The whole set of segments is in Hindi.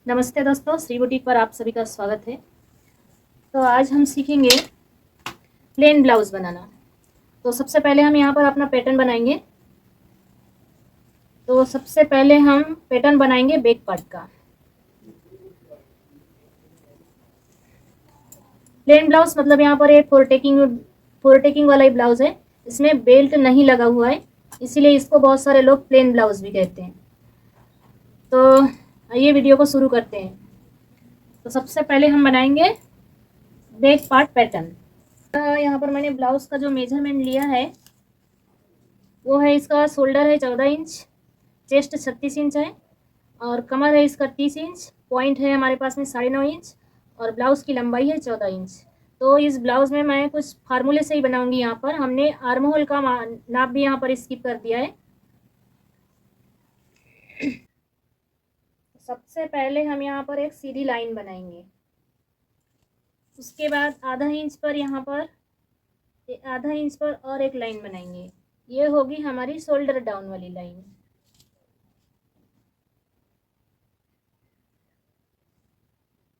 नमस्ते दोस्तों, श्री बुटीक पर आप सभी का स्वागत है। तो आज हम सीखेंगे प्लेन ब्लाउज बनाना। तो सबसे पहले हम यहाँ पर अपना पैटर्न बनाएंगे। तो सबसे पहले हम पैटर्न बनाएंगे बैक पार्ट का। प्लेन ब्लाउज मतलब यहाँ पर एक फोर टेकिंग वाला ही ब्लाउज है। इसमें बेल्ट नहीं लगा हुआ है, इसीलिए इसको बहुत सारे लोग प्लेन ब्लाउज भी कहते हैं। तो आइए वीडियो को शुरू करते हैं। तो सबसे पहले हम बनाएंगे बैक पार्ट पैटर्न। यहाँ पर मैंने ब्लाउज का जो मेजरमेंट लिया है वो है, इसका शोल्डर है 14 इंच, चेस्ट 36 इंच है और कमर है इसका 30 इंच, पॉइंट है हमारे पास में 9.5 इंच और ब्लाउज़ की लंबाई है 14 इंच। तो इस ब्लाउज़ में मैं कुछ फार्मूले से ही बनाऊंगी। यहाँ पर हमने आर्म होल का नाप भी यहाँ पर स्किप कर दिया है। सबसे पहले हम यहाँ पर एक सीधी लाइन बनाएंगे। उसके बाद आधा इंच पर और एक लाइन बनाएंगे। ये होगी हमारी शोल्डर डाउन वाली लाइन।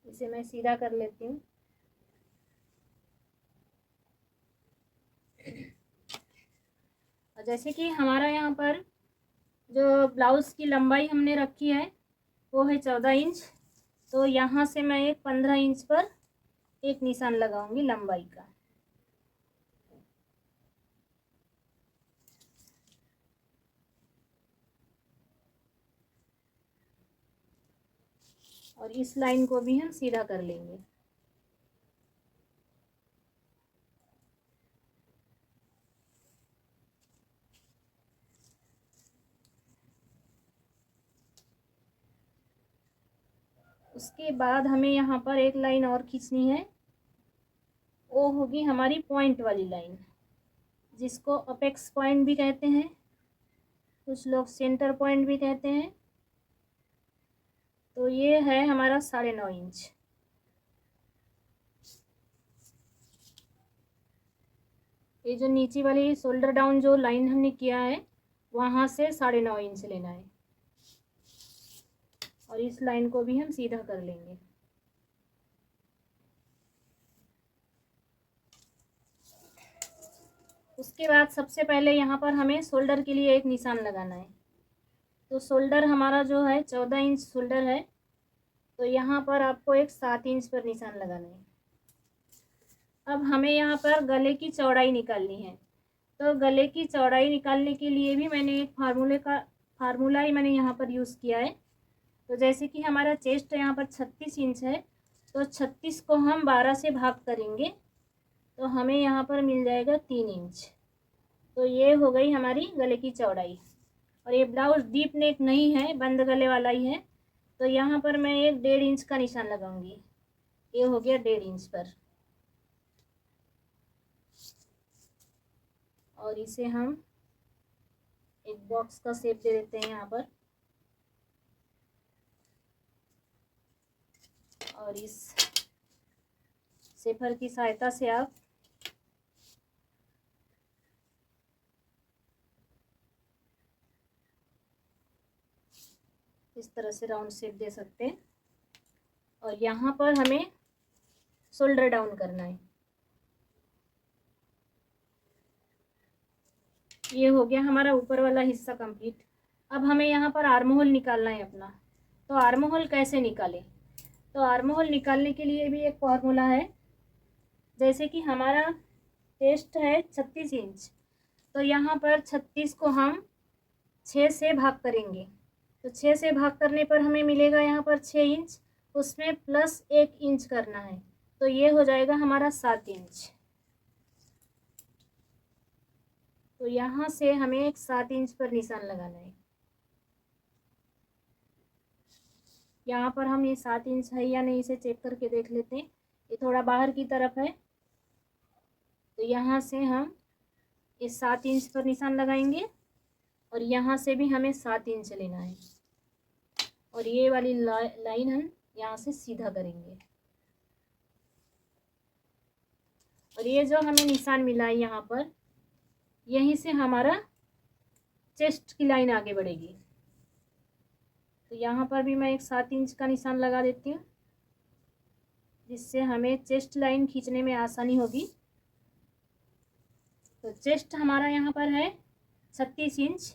इसे मैं सीधा कर लेती हूँ। और जैसे कि हमारा यहाँ पर जो ब्लाउज़ की लंबाई हमने रखी है वो है 14 इंच, तो यहाँ से मैं एक 15 इंच पर एक निशान लगाऊंगी लंबाई का। और इस लाइन को भी हम सीधा कर लेंगे। उसके बाद हमें यहाँ पर एक लाइन और खींचनी है। वो होगी हमारी पॉइंट वाली लाइन, जिसको अपेक्स पॉइंट भी कहते हैं, कुछ लोग सेंटर पॉइंट भी कहते हैं। तो ये है हमारा 9.5 इंच। ये जो नीचे वाली शोल्डर डाउन जो लाइन हमने किया है वहाँ से 9.5 इंच लेना है और इस लाइन को भी हम सीधा कर लेंगे। उसके बाद सबसे पहले यहाँ पर हमें शोल्डर के लिए एक निशान लगाना है। तो शोल्डर हमारा जो है 14 इंच शोल्डर है, तो यहाँ पर आपको एक 7 इंच पर निशान लगाना है। अब हमें यहाँ पर गले की चौड़ाई निकालनी है। तो गले की चौड़ाई निकालने के लिए भी मैंने एक फार्मूला ही मैंने यहाँ पर यूज़ किया है। तो जैसे कि हमारा चेस्ट यहाँ पर 36 इंच है, तो 36 को हम 12 से भाग करेंगे तो हमें यहाँ पर मिल जाएगा 3 इंच। तो ये हो गई हमारी गले की चौड़ाई। और ये ब्लाउज डीप नेक नहीं है, बंद गले वाला ही है, तो यहाँ पर मैं एक 1.5 इंच का निशान लगाऊंगी। ये हो गया 1.5 इंच पर। और इसे हम एक बॉक्स का शेप दे देते हैं यहाँ पर। और इस शेफर की सहायता से आप इस तरह से राउंड शेप दे सकते हैं। और यहाँ पर हमें शोल्डर डाउन करना है। ये हो गया हमारा ऊपर वाला हिस्सा कंप्लीट। अब हमें यहाँ पर आर्म होल निकालना है अपना। तो आर्म होल कैसे निकालें? तो आर्म होल निकालने के लिए भी एक फॉर्मूला है। जैसे कि हमारा चेस्ट है 36 इंच, तो यहाँ पर 36 को हम 6 से भाग करेंगे। तो 6 से भाग करने पर हमें मिलेगा यहाँ पर 6 इंच, उसमें प्लस 1 इंच करना है, तो ये हो जाएगा हमारा 7 इंच। तो यहाँ से हमें एक 7 इंच पर निशान लगाना है। यहाँ पर हम ये 7 इंच है या नहीं इसे चेक करके देख लेते हैं। ये थोड़ा बाहर की तरफ है, तो यहाँ से हम इस 7 इंच पर निशान लगाएंगे और यहाँ से भी हमें 7 इंच लेना है और ये वाली लाइन हम यहाँ से सीधा करेंगे। और ये जो हमें निशान मिला है यहाँ पर, यहीं से हमारा चेस्ट की लाइन आगे बढ़ेगी। तो यहाँ पर भी मैं एक 7 इंच का निशान लगा देती हूँ, जिससे हमें चेस्ट लाइन खींचने में आसानी होगी। तो चेस्ट हमारा यहाँ पर है 36 इंच,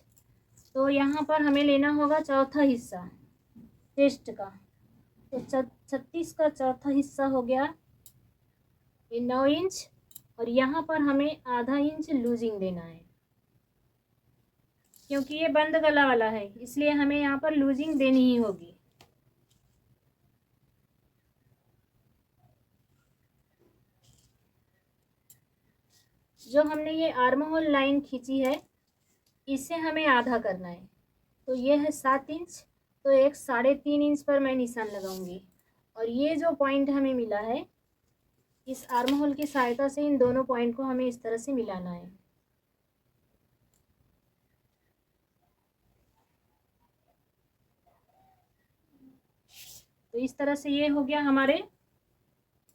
तो यहाँ पर हमें लेना होगा चौथा हिस्सा चेस्ट का। तो 36 का चौथा हिस्सा हो गया ये 9 इंच, और यहाँ पर हमें आधा इंच लूजिंग देना है, क्योंकि ये बंद गला वाला है इसलिए हमें यहाँ पर लूजिंग देनी ही होगी। जो हमने ये आर्म होल लाइन खींची है इसे हमें आधा करना है। तो ये है 7 इंच, तो एक 3.5 इंच पर मैं निशान लगाऊंगी, और ये जो पॉइंट हमें मिला है इस आर्म होल की सहायता से इन दोनों पॉइंट को हमें इस तरह से मिलाना है। तो इस तरह से ये हो गया हमारे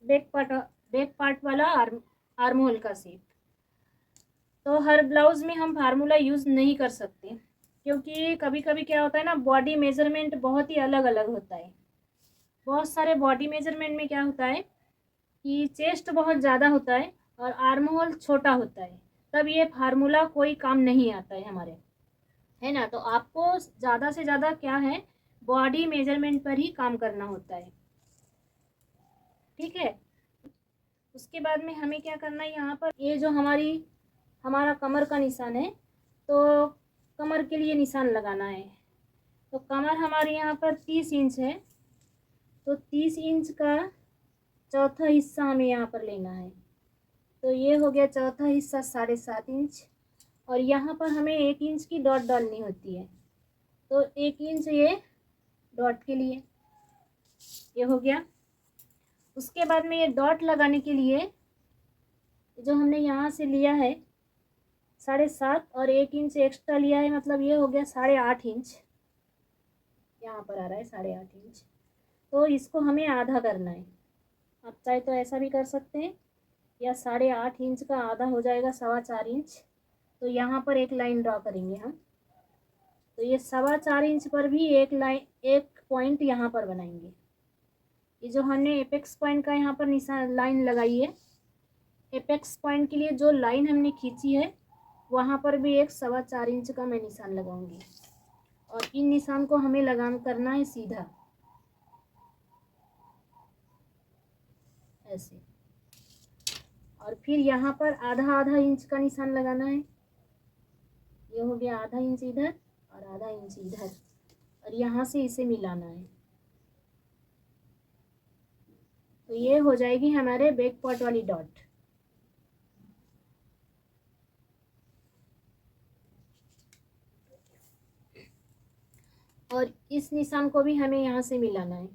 बैक पार्ट वाला आर्म होल का शेप। तो हर ब्लाउज में हम फार्मूला यूज़ नहीं कर सकते, क्योंकि कभी कभी क्या होता है ना, बॉडी मेजरमेंट बहुत ही अलग अलग होता है। बहुत सारे बॉडी मेजरमेंट में क्या होता है कि चेस्ट बहुत ज़्यादा होता है और आर्म होल छोटा होता है, तब ये फार्मूला कोई काम नहीं आता है हमारे, है ना। तो आपको ज़्यादा से ज़्यादा क्या है, बॉडी मेजरमेंट पर ही काम करना होता है, ठीक है। उसके बाद में हमें क्या करना है, यहाँ पर ये जो हमारा कमर का निशान है, तो कमर के लिए निशान लगाना है। तो कमर हमारे यहाँ पर 30 इंच है, तो 30 इंच का चौथा हिस्सा हमें यहाँ पर लेना है। तो ये हो गया चौथा हिस्सा 7.5 इंच, और यहाँ पर हमें 1 इंच की डॉट डालनी होती है। तो 1 इंच ये डॉट के लिए ये हो गया। उसके बाद में ये डॉट लगाने के लिए जो हमने यहाँ से लिया है 7.5 और 1 इंच एक्स्ट्रा लिया है, मतलब ये हो गया 8.5 इंच। यहाँ पर आ रहा है 8.5 इंच, तो इसको हमें आधा करना है। आप चाहे तो ऐसा भी कर सकते हैं, या 8.5 इंच का आधा हो जाएगा 4.25 इंच। तो यहाँ पर एक लाइन ड्रॉ करेंगे हम। तो ये 4.25 इंच पर भी एक पॉइंट यहाँ पर बनाएंगे। ये जो हमने एपेक्स पॉइंट का यहाँ पर निशान लाइन लगाई है, एपेक्स पॉइंट के लिए जो लाइन हमने खींची है वहाँ पर भी एक 4.25 इंच का मैं निशान लगाऊंगी, और इन निशान को हमें करना है सीधा ऐसे। और फिर यहाँ पर आधा इंच का निशान लगाना है। ये हो गया आधा इंच इधर और आधा इंच इधर, और यहाँ से इसे मिलाना है। तो ये हो जाएगी हमारे बैक पार्ट वाली डॉट। और इस निशान को भी हमें यहाँ से मिलाना है।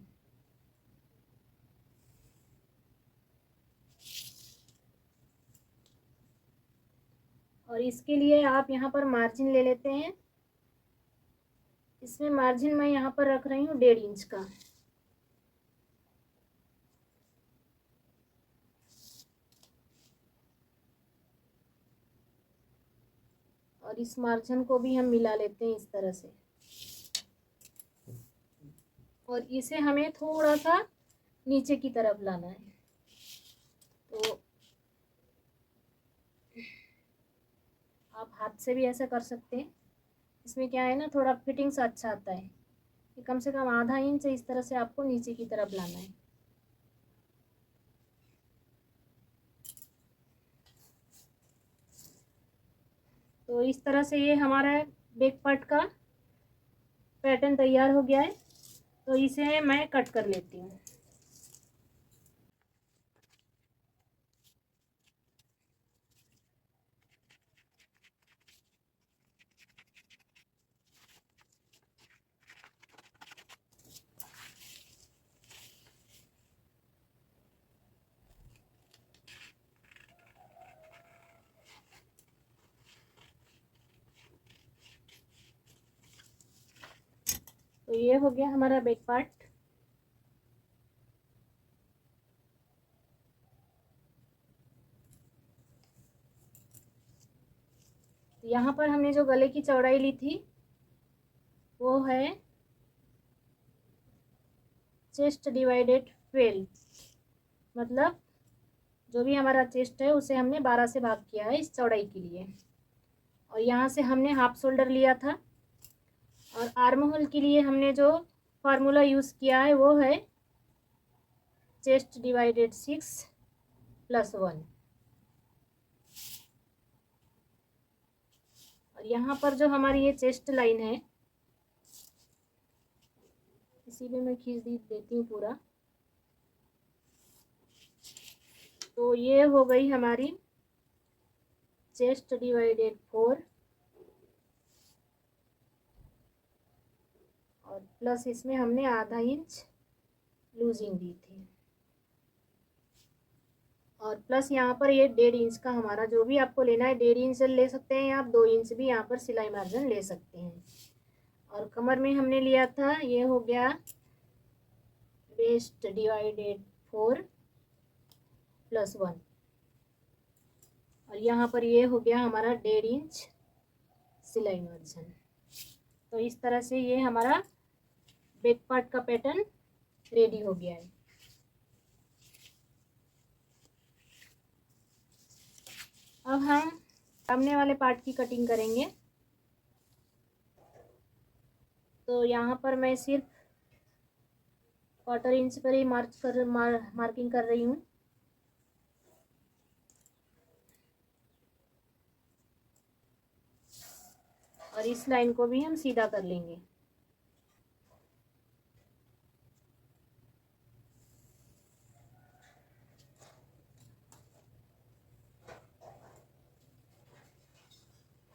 और इसके लिए आप यहाँ पर मार्जिन ले लेते हैं। इसमें मार्जिन मैं यहाँ पर रख रही हूँ 1.5 इंच का। और इस मार्जिन को भी हम मिला लेते हैं इस तरह से, और इसे हमें थोड़ा सा नीचे की तरफ लाना है। तो आप हाथ से भी ऐसा कर सकते हैं। इसमें क्या है ना, थोड़ा फिटिंग्स अच्छा आता है कि कम से कम आधा इंच इस तरह से आपको नीचे की तरफ लाना है। तो इस तरह से ये हमारा बैक पार्ट का पैटर्न तैयार हो गया है। तो इसे मैं कट कर लेती हूँ। तो ये हो गया हमारा बैक पार्ट। यहाँ पर हमने जो गले की चौड़ाई ली थी वो है चेस्ट डिवाइडेड 12, मतलब जो भी हमारा चेस्ट है उसे हमने 12 से भाग किया है इस चौड़ाई के लिए। और यहाँ से हमने हाफ शोल्डर लिया था। और आर्म होल के लिए हमने जो फार्मूला यूज़ किया है वो है चेस्ट डिवाइडेड 6 + 1। और यहाँ पर जो हमारी ये चेस्ट लाइन है, इसी में मैं खींच देती हूँ पूरा। तो ये हो गई हमारी चेस्ट डिवाइडेड 4 और प्लस इसमें हमने आधा इंच लूजिंग दी थी। और प्लस यहाँ पर ये 1.5 इंच का हमारा जो भी आपको लेना है 1.5 इंच ले सकते हैं, आप 2 इंच भी यहाँ पर सिलाई मार्जिन ले सकते हैं। और कमर में हमने लिया था, ये हो गया वेस्ट डिवाइडेड 4 + 1। और यहाँ पर ये हो गया हमारा 1.5 इंच सिलाई मार्जिन। तो इस तरह से ये हमारा बैक पार्ट का पैटर्न रेडी हो गया है। अब हम सामने वाले पार्ट की कटिंग करेंगे। तो यहाँ पर मैं सिर्फ 1/4 इंच पर ही मार्किंग कर रही हूँ। और इस लाइन को भी हम सीधा कर लेंगे।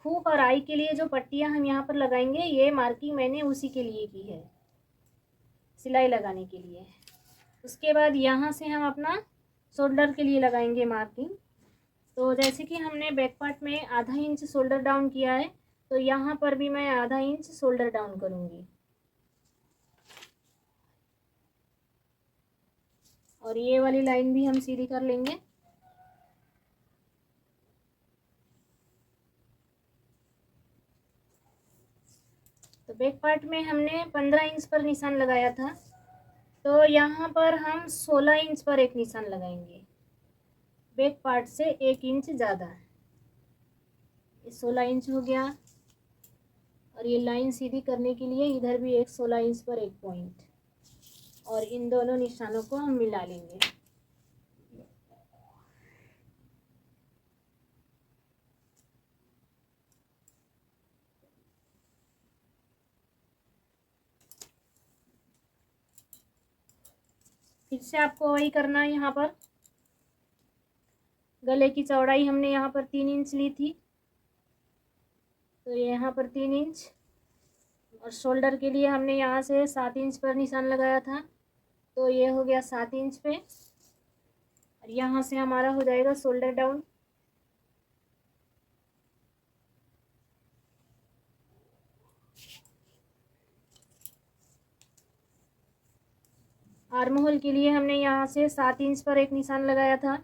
हुक और आई के लिए जो पट्टियां हम यहाँ पर लगाएंगे, ये मार्किंग मैंने उसी के लिए की है, सिलाई लगाने के लिए। उसके बाद यहाँ से हम अपना शोल्डर के लिए लगाएंगे मार्किंग। तो जैसे कि हमने बैक पार्ट में आधा इंच शोल्डर डाउन किया है, तो यहाँ पर भी मैं आधा इंच शोल्डर डाउन करूँगी। और ये वाली लाइन भी हम सीधी कर लेंगे। तो बैक पार्ट में हमने 15 इंच पर निशान लगाया था, तो यहाँ पर हम 16 इंच पर एक निशान लगाएंगे, बैक पार्ट से 1 इंच ज़्यादा। 16 इंच हो गया। और ये लाइन सीधी करने के लिए इधर भी 16 इंच पर एक पॉइंट, और इन दोनों निशानों को हम मिला लेंगे। फिर से आपको वही करना है। यहाँ पर गले की चौड़ाई हमने यहाँ पर 3 इंच ली थी, तो यहाँ पर 3 इंच। और शोल्डर के लिए हमने यहाँ से 7 इंच पर निशान लगाया था, तो ये हो गया 7 इंच पे। और यहाँ से हमारा हो जाएगा शोल्डर डाउन। आर्म होल के लिए हमने यहाँ से 7 इंच पर एक निशान लगाया था,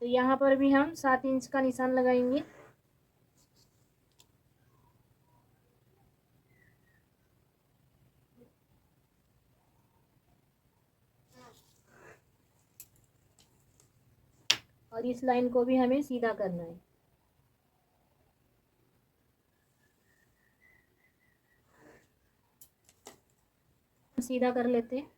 तो यहाँ पर भी हम 7 इंच का निशान लगाएंगे। और इस लाइन को भी हमें सीधा करना है। सीधा कर लेते हैं।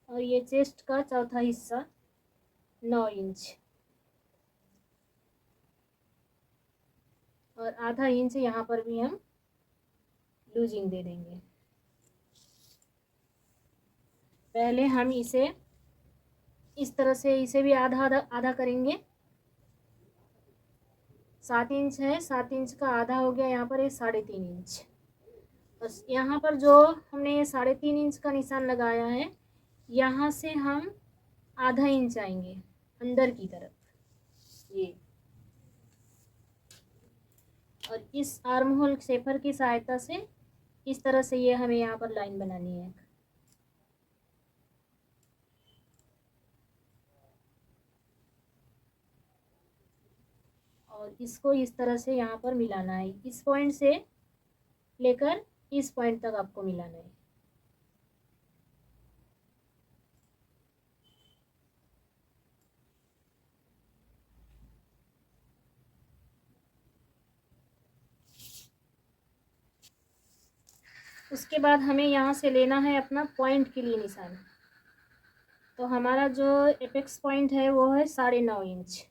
और ये चेस्ट का चौथा हिस्सा 9 इंच, और आधा इंच यहाँ पर भी हम लूजिंग दे देंगे। पहले हम इसे इस तरह से, इसे भी आधा आधा आधा करेंगे। 7 इंच है, 7 इंच का आधा हो गया यहाँ पर, ये 3.5 इंच। बस यहाँ पर जो हमने ये 3.5 इंच का निशान लगाया है, यहाँ से हम आधा इंच आएंगे अंदर की तरफ ये। और इस आर्म होल शेपर की सहायता से इस तरह से ये हमें यहाँ पर लाइन बनानी है। और इसको इस तरह से यहाँ पर मिलाना है, इस पॉइंट से लेकर इस पॉइंट तक आपको मिलाना है। उसके बाद हमें यहाँ से लेना है अपना पॉइंट के लिए निशान। तो हमारा जो एपेक्स पॉइंट है वो है 9.5 इंच।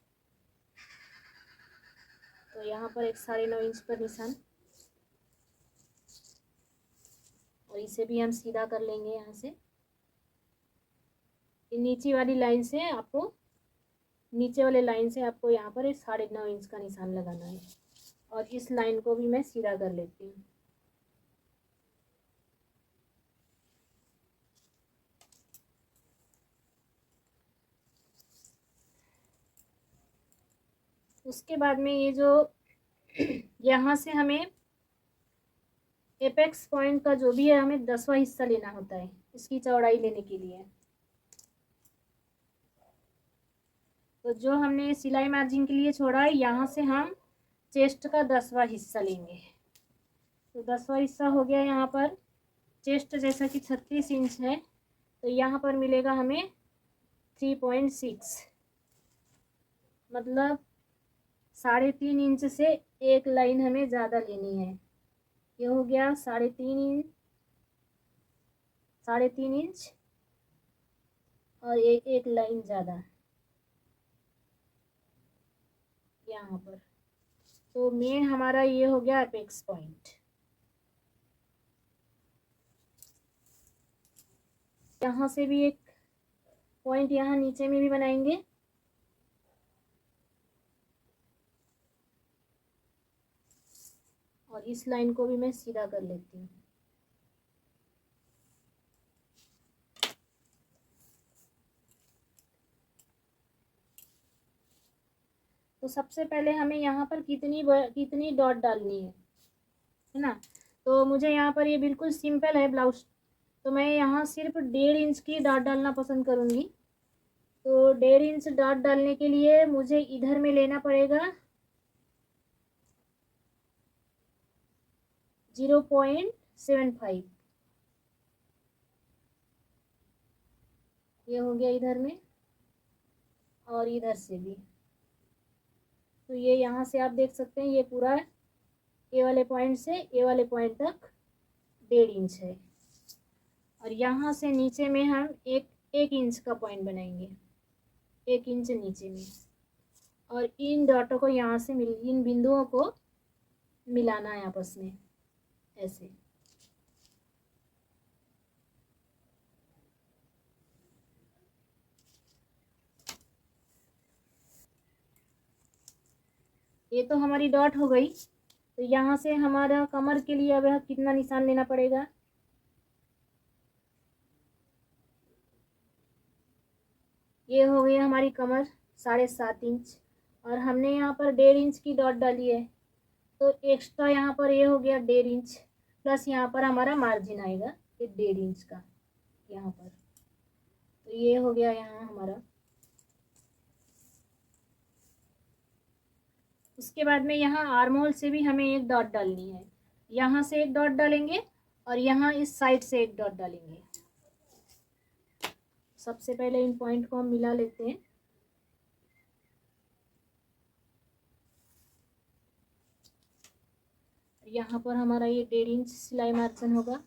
तो यहाँ पर एक 9.5 इंच पर निशान, और इसे भी हम सीधा कर लेंगे यहाँ से। नीचे वाली लाइन से आपको, नीचे वाले लाइन से आपको यहाँ पर एक 9.5 इंच का निशान लगाना है, और इस लाइन को भी मैं सीधा कर लेती हूँ। उसके बाद में ये जो यहाँ से हमें एपेक्स पॉइंट का जो भी है हमें 10वां हिस्सा लेना होता है इसकी चौड़ाई लेने के लिए। तो जो हमने सिलाई मार्जिन के लिए छोड़ा है, यहाँ से हम चेस्ट का 10वां हिस्सा लेंगे। तो 10वां हिस्सा हो गया यहाँ पर। चेस्ट जैसा कि 36 इंच है, तो यहाँ पर मिलेगा हमें 3.6, मतलब 3.5 इंच से एक लाइन हमें ज़्यादा लेनी है। ये हो गया 3.5 इंच और एक लाइन ज़्यादा यहाँ पर। तो मेन हमारा ये हो गया एपेक्स पॉइंट। यहाँ से भी एक पॉइंट यहाँ नीचे में भी बनाएंगे। और इस लाइन को भी मैं सीधा कर लेती हूँ। तो सबसे पहले हमें यहाँ पर कितनी डॉट डालनी है ना। तो मुझे यहाँ पर ये बिल्कुल सिंपल है ब्लाउज, तो मैं यहाँ सिर्फ 1.5 इंच की डॉट डालना पसंद करूँगी। तो 1.5 इंच डॉट डालने के लिए मुझे इधर में लेना पड़ेगा 0.75। ये हो गया इधर में, और इधर से भी। तो ये यहाँ से आप देख सकते हैं ये पूरा ए वाले पॉइंट से ए वाले पॉइंट तक 1.5 इंच है। और यहाँ से नीचे में हम एक इंच का पॉइंट बनाएंगे, 1 इंच नीचे में। और इन डॉटों को यहाँ से इन बिंदुओं को मिलाना है आपस में ऐसे। ये तो हमारी डॉट हो गई। तो यहाँ से हमारा कमर के लिए अब कितना निशान लेना पड़ेगा। ये हो गई हमारी कमर 7.5 इंच, और हमने यहाँ पर 1.5 इंच की डॉट डाली है। तो एक्स्ट्रा यहाँ पर ये हो गया 1.5 इंच, प्लस यहाँ पर हमारा मार्जिन आएगा ये 1.5 इंच का यहाँ पर। तो ये हो गया यहाँ हमारा। उसके बाद में यहाँ आर्म होल से भी हमें एक डॉट डालनी है। यहाँ से एक डॉट डालेंगे और यहाँ इस साइड से एक डॉट डालेंगे। सबसे पहले इन पॉइंट को हम मिला लेते हैं। यहाँ पर हमारा ये 1.5 इंच सिलाई मार्जिन होगा।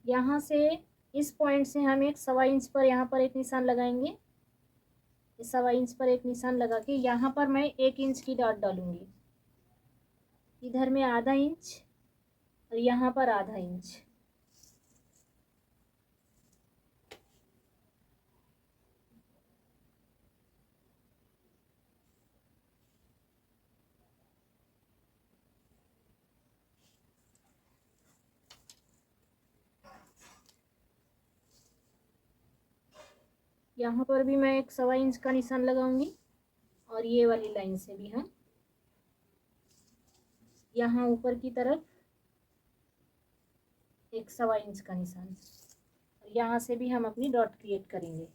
यहाँ से इस पॉइंट से हम एक 1.25 इंच पर यहाँ पर एक निशान लगाएंगे। इस 1.25 इंच पर एक निशान लगा के यहाँ पर मैं 1 इंच की डॉट डालूंगी। इधर में आधा इंच और यहाँ पर आधा इंच। यहाँ पर भी मैं एक 1.25 इंच का निशान लगाऊंगी और ये वाली लाइन से भी हम यहाँ ऊपर की तरफ एक 1.25 इंच का निशान, यहाँ से भी हम अपनी डॉट क्रिएट करेंगे।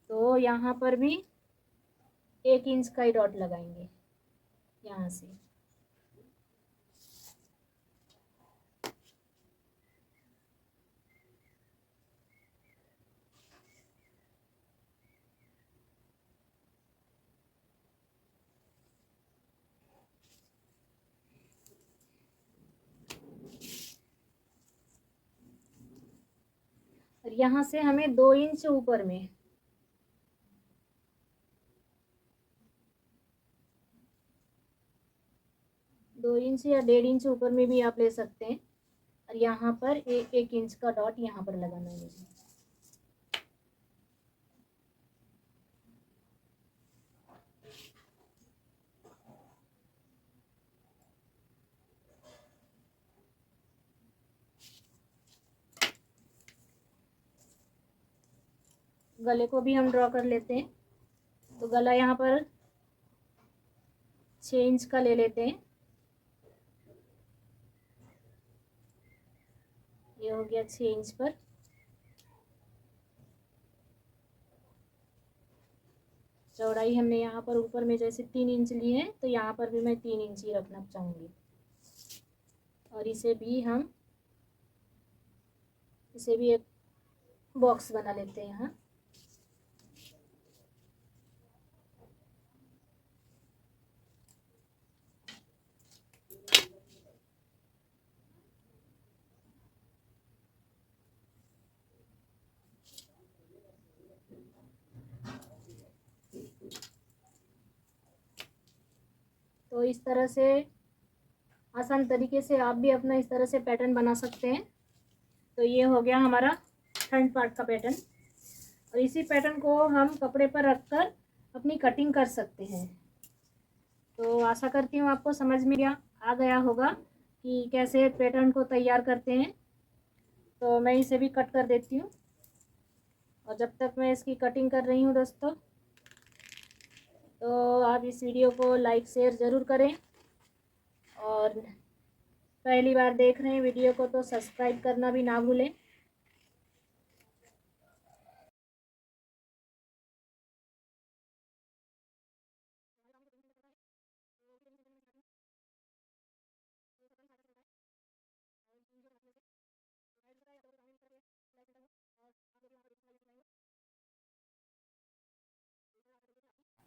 तो यहाँ पर भी 1 इंच का ही डॉट लगाएंगे यहाँ से। और यहाँ से हमें 2 इंच ऊपर में 2 इंच या 1.5 इंच ऊपर में भी आप ले सकते हैं। और यहाँ पर 1 इंच का डॉट यहाँ पर लगाना है मुझे। गले को भी हम ड्रॉ कर लेते हैं। तो गला यहाँ पर 6 इंच का ले लेते हैं। ये हो गया 6 इंच पर। चौड़ाई हमने यहाँ पर ऊपर में जैसे 3 इंच ली है, तो यहाँ पर भी मैं 3 इंच ही रखना चाहूँगी। और इसे भी एक बॉक्स बना लेते हैं यहाँ। तो इस तरह से आसान तरीके से आप भी अपना इस तरह से पैटर्न बना सकते हैं। तो ये हो गया हमारा फ्रंट पार्ट का पैटर्न। और इसी पैटर्न को हम कपड़े पर रखकर अपनी कटिंग कर सकते हैं। तो आशा करती हूँ आपको समझ में आ गया होगा कि कैसे पैटर्न को तैयार करते हैं। तो मैं इसे भी कट कर देती हूँ। और जब तक मैं इसकी कटिंग कर रही हूँ दोस्तों, तो आप इस वीडियो को लाइक शेयर ज़रूर करें। और पहली बार देख रहे हैं वीडियो को तो सब्सक्राइब करना भी ना भूलें।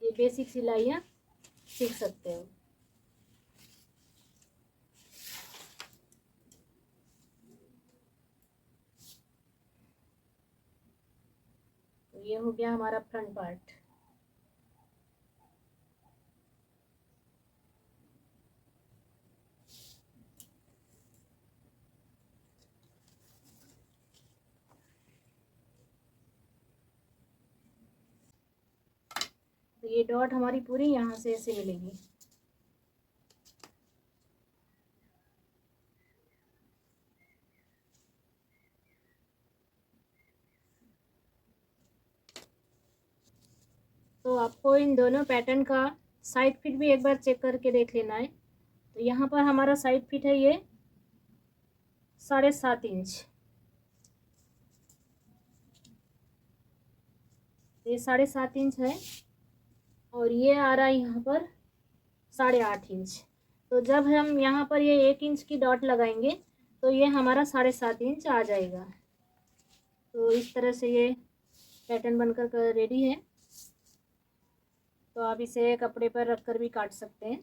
ये बेसिक सिलाइयाँ सीख सकते हो। तो ये हो गया हमारा फ्रंट पार्ट। तो ये डॉट हमारी पूरी यहाँ से ऐसे मिलेगी। तो आपको इन दोनों पैटर्न का साइड फिट भी एक बार चेक करके देख लेना है। तो यहाँ पर हमारा साइड फिट है ये 7.5 इंच। ये 7.5 इंच है और ये आ रहा है यहाँ पर 8.5 इंच। तो जब हम यहाँ पर ये 1 इंच की डॉट लगाएंगे तो ये हमारा 7.5 इंच आ जाएगा। तो इस तरह से ये पैटर्न बनकर रेडी है। तो आप इसे कपड़े पर रखकर भी काट सकते हैं।